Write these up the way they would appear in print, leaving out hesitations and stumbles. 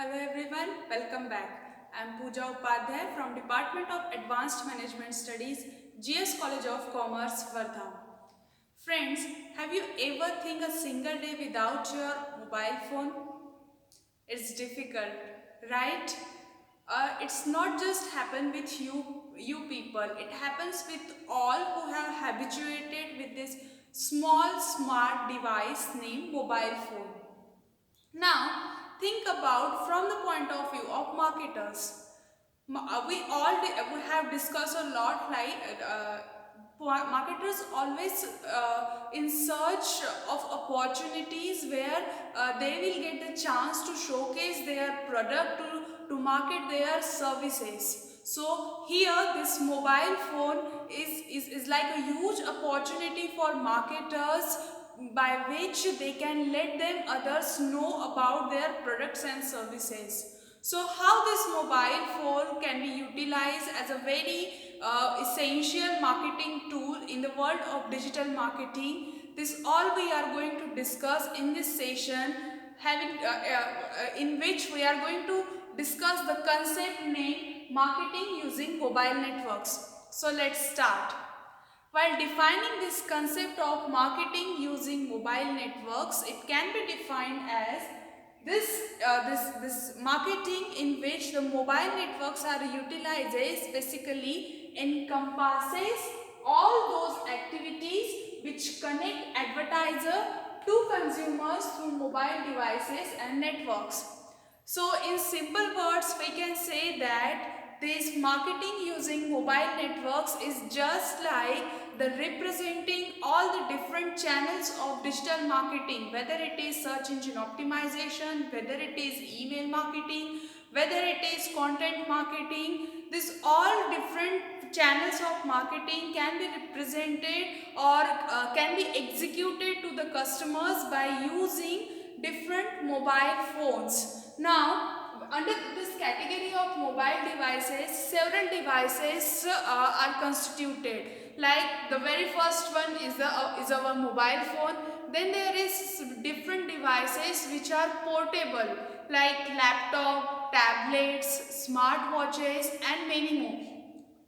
Hello everyone, welcome back. I am Pooja Upadhyay from Department of Advanced Management Studies, GS College of Commerce, Wardha. Friends, have you ever think a single day without your mobile phone? It's difficult, right? It's not just happen with you people. It happens with all who have habituated with this small smart device named mobile phone. Now, think about from the point of view of marketers. We have discussed a lot like marketers always in search of opportunities where they will get the chance to showcase their product to market their services. So here this mobile phone is like a huge opportunity for marketers by which they can let them others know about their products and services. So how this mobile phone can be utilized as a very essential marketing tool in the world of digital marketing. This all we are going to discuss in this session, in which we are going to discuss the concept named marketing using mobile networks. So let's start. While defining this concept of marketing using mobile networks, it can be defined as this marketing in which the mobile networks are utilized basically encompasses all those activities which connect advertiser to consumers through mobile devices and networks. So in simple words, we can say that this marketing using mobile networks is just like the representing all the different channels of digital marketing, whether it is search engine optimization, whether it is email marketing, whether it is content marketing. This all different channels of marketing can be represented or can be executed to the customers by using different mobile phones. Now, under this category of mobile devices, several devices are constituted. Like the very first one is our mobile phone. Then there is different devices which are portable, like laptop, tablets, smartwatches, and many more.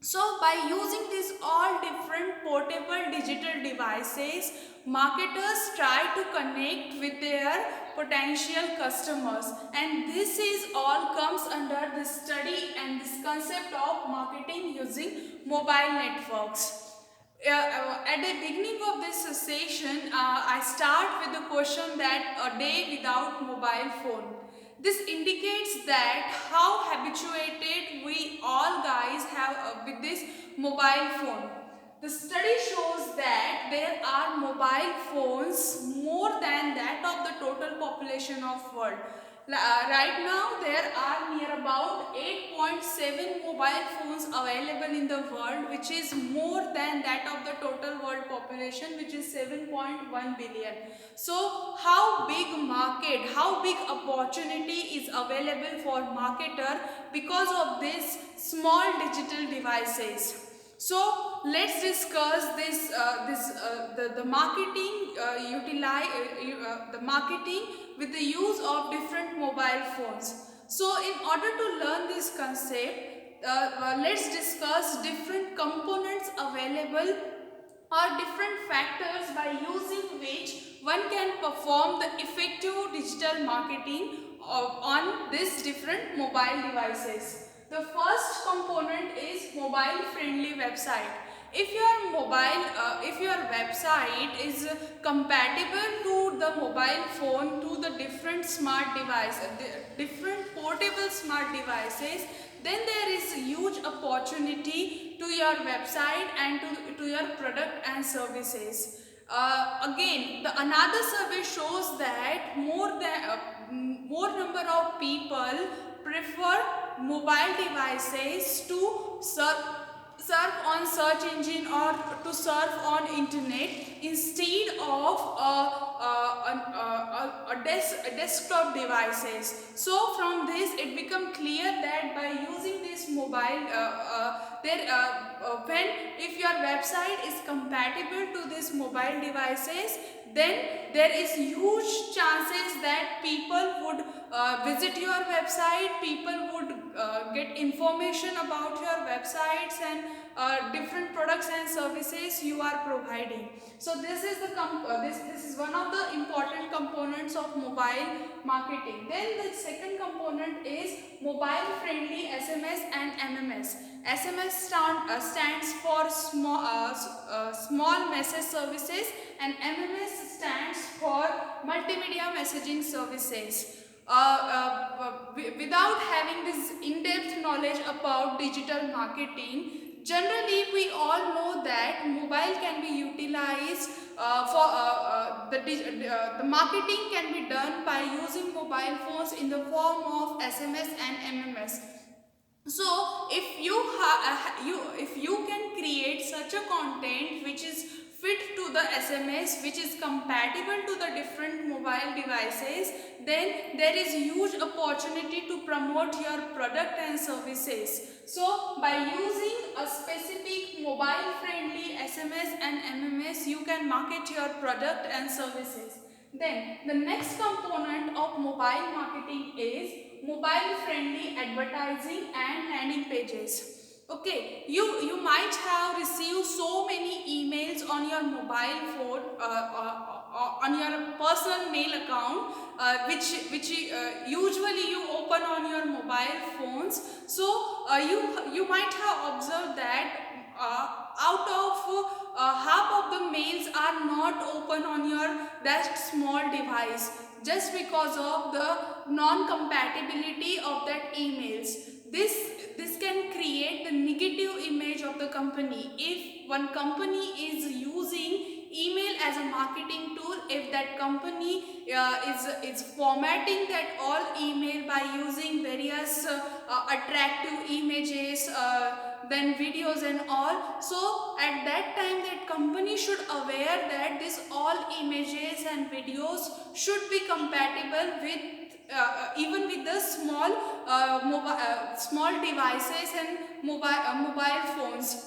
So by using these all different portable digital devices, marketers try to connect with their potential customers, and this is all comes under this study and this concept of marketing using mobile networks. At the beginning of this session, I start with the question that a day without mobile phone. This indicates that how habituated we all guys have with this mobile phone. The study shows that there are mobile phones more than that of the total population of world. Right now there are near about 8.7 mobile phones available in the world, which is more than that of the total world population, which is 7.1 billion. So how big market, how big opportunity is available for marketer because of these small digital devices. So let's discuss the marketing the marketing with the use of different mobile phones. So in order to learn this concept, let's discuss different components available or different factors by using which one can perform the effective digital marketing on these different mobile devices. The first component is mobile friendly website. If your website is compatible to the mobile phone, to the different smart device, different portable smart devices, then there is a huge opportunity to your website and to your product and services. Again, another survey shows that more number of people prefer mobile devices to surf on search engine or to surf on internet instead of desktop devices. So from this it become clear that by using when if your website is compatible to these mobile devices, then there is huge chances that people would visit your website, people would get information about your websites and different products and services you are providing. So this is this is one of the important components of mobile marketing. Then the second component is mobile friendly SMS and MMS. SMS stands for small message services, and MMS stands for multimedia messaging services. Without having this in-depth knowledge about digital marketing, generally we all know that mobile can be utilized the marketing can be done by using mobile phones in the form of SMS and MMS. So if you can create such a content which is fit to the SMS, which is compatible to the different mobile devices, then there is huge opportunity to promote your product and services. So by using a specific mobile friendly SMS and MMS, you can market your product and services. Then the next component of mobile marketing is mobile friendly advertising and landing pages. Okay, you might have received so many emails on your mobile phone, on your personal mail account, which usually you open on your mobile phones. So you might have observed that out of half of the mails are not open on your that small device, just because of the non-compatibility of that emails. This can create the negative image of the company. If one company is using email as a marketing tool, if that company is formatting that all email by using various attractive images, then videos and all, so at that time that company should aware that this all images and videos should be compatible with even with the small devices and mobile phones.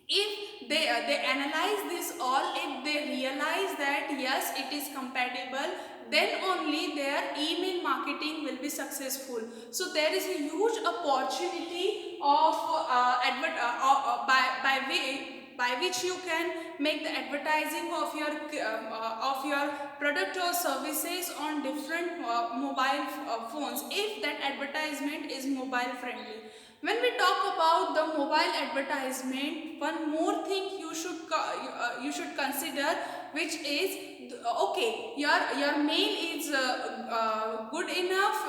If they analyze this all, if they realize that yes, it is compatible, then only their email marketing will be successful. So there is a huge opportunity of by which you can make the advertising of your product or services on different mobile phones, if that advertisement is mobile friendly. When we talk about the mobile advertisement, one more thing you should consider, which is okay, your mail is good enough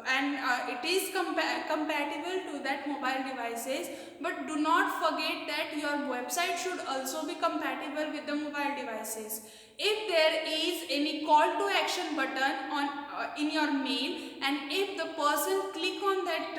and it is compatible to that mobile devices, but do not forget that your website should also be compatible with the mobile devices. If there is any call to action button on in your mail, and if the person click on that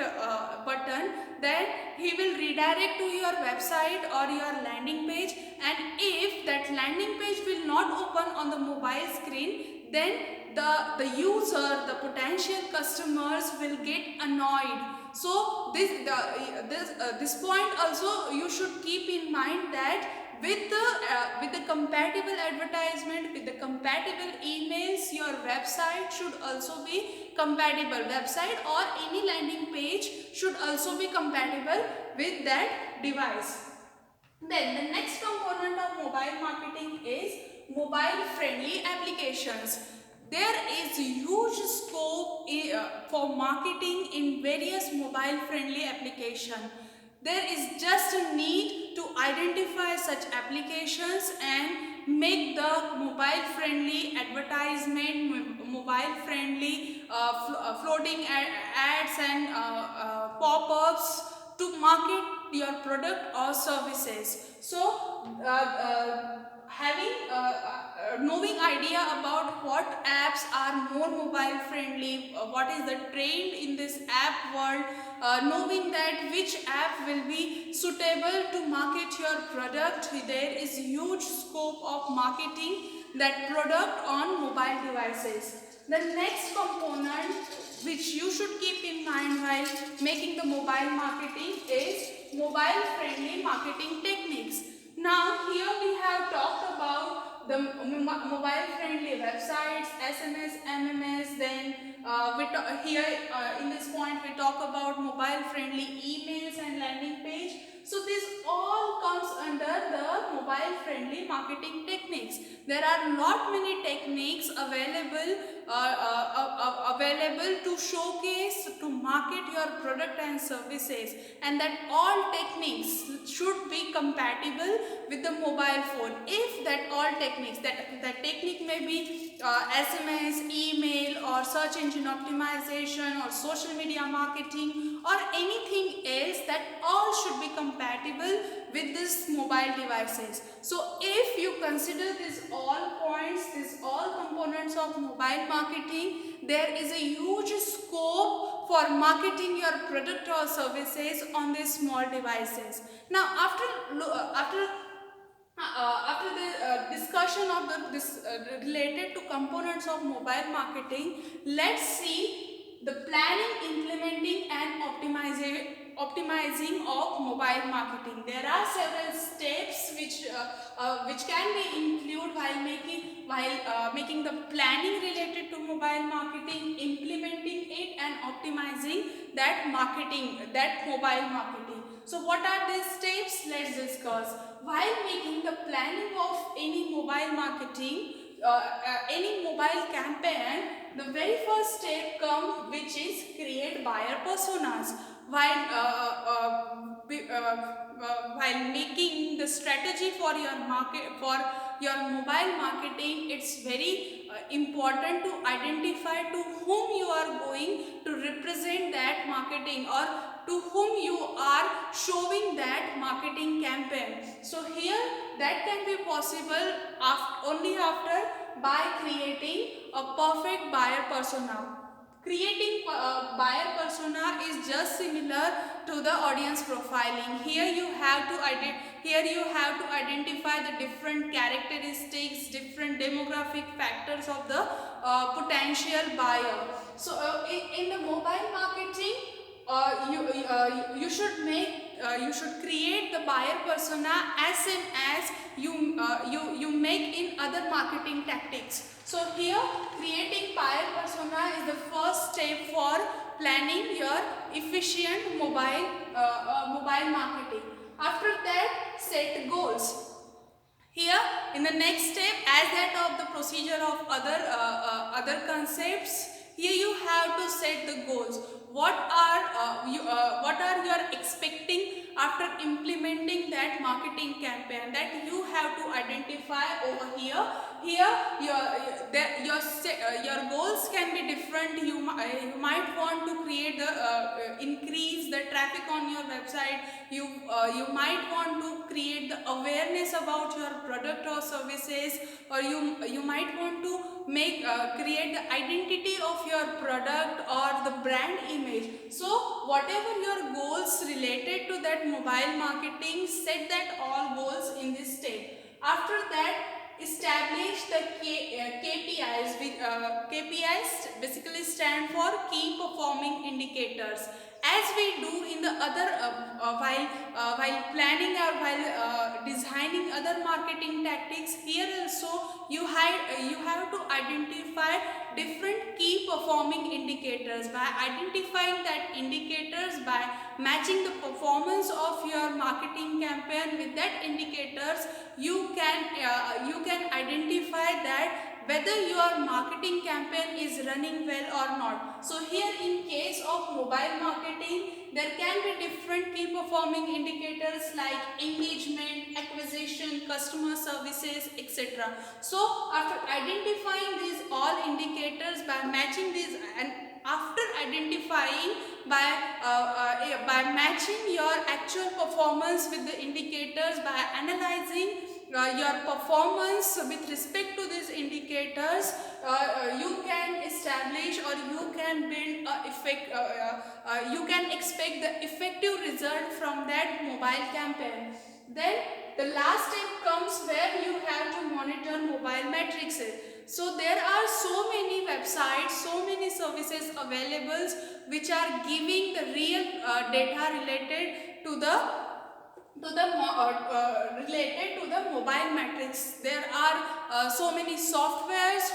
button, then he will redirect to your website or your landing page, and if that landing page will not open on the mobile screen, then the user, the potential customers will get annoyed. So this point also you should keep in mind, that with the compatible advertisement, with the compatible emails, your website should also be compatible. Website or any landing page should also be compatible with that device. Then the next component of mobile marketing is mobile friendly applications. There is huge scope for marketing in various mobile friendly applications. There is just a need to identify such applications and make the mobile friendly advertisement, mobile friendly floating ads and pop-ups to market your product or services. So knowing idea about what apps are more mobile friendly, what is the trend in this app world, knowing that which app will be suitable to market your product, there is huge scope of marketing that product on mobile devices. The next component which you should keep in mind while making the mobile marketing is mobile friendly marketing techniques. Now here we have talked about the mobile friendly websites, SMS, MMS, then in this point we talk about mobile friendly emails and landing page. So this all comes under the mobile friendly marketing techniques. There are lot many techniques available to showcase, to market your product and services, and that all techniques should be compatible with the mobile phone. If that all techniques, that technique may be SMS, email, or search engine optimization, or social media marketing, or anything else, that all should be compatible with this mobile devices. So if you consider these all points, these all components of mobile marketing, there is a huge scope for marketing your product or services on these small devices. Now after the discussion of this related to components of mobile marketing, let's see the planning, implementing, and optimizing of mobile marketing. There are several steps which can be included while making the planning related to mobile marketing, implementing it, and optimizing that mobile marketing. So what are these steps? Let's discuss. While making the planning of any mobile marketing, any mobile campaign, the very first step comes, which is create buyer personas. While making the strategy for your mobile marketing, it's very important to identify to whom you are going to represent that marketing, or to whom you are showing that marketing campaign. So here that can be possible only after by creating a perfect buyer persona. Creating buyer persona is just similar to the audience profiling. Here you have to identify the different characteristics, different demographic factors of the potential buyer. So in the mobile marketing, you should create the buyer persona as same as you make in other marketing tactics. So here creating buyer persona is the first step for planning your efficient mobile marketing. After that, set goals. Here in the next step, as that of the procedure of other concepts, here you have to set the goals. What are you expecting after implementing that marketing campaign, that you have to identify over here. Here your goals can be different. You might want to create increase the traffic on your website. You might want to create the awareness about your product or services, or you might want to create the identity of your product or the brand image. So whatever your goals related to that mobile marketing, set that all goals in this step. After that, establish the KPIs. KPIs basically stand for key performing indicators. As we do in the other while planning or while designing other marketing tactics, here also you have to identify different key performing indicators. By identifying that indicators, by matching the performance of your marketing campaign with that indicators, you can identify that whether your marketing campaign is running well or not. So here in case of mobile marketing, there can be different key performing indicators like engagement, acquisition, customer services, etc. So after identifying these all indicators, by matching these, and after identifying by matching your actual performance with the indicators, by analyzing your performance with respect to these indicators, you can establish, or you can build you can expect the effective result from that mobile campaign. Then the last step comes where you have to monitor mobile metrics. So there are so many websites, so many services available which are giving the real data related to the related to the mobile metrics. There are so many softwares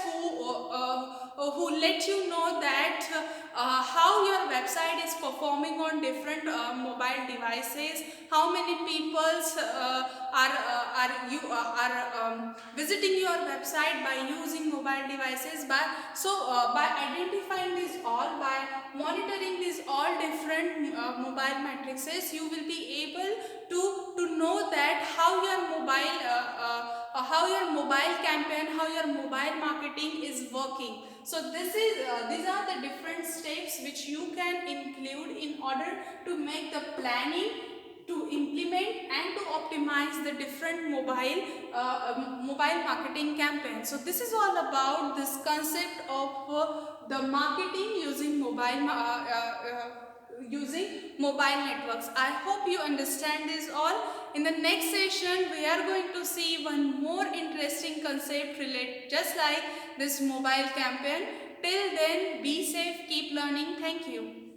who let you know that how your website is performing on different mobile devices, how many people are visiting your website by using mobile devices. By identifying this all, by monitoring these all different mobile matrices, you will be able to know that how your mobile campaign, how your mobile marketing is working. So these are the different steps which you can include in order to make the planning, to implement and to optimize the different mobile marketing campaigns. So this is all about this concept of the marketing using mobile networks. I hope you understand this all. In the next session, we are going to see one more interesting concept related just like this mobile campaign. Till then, be safe, keep learning. Thank you.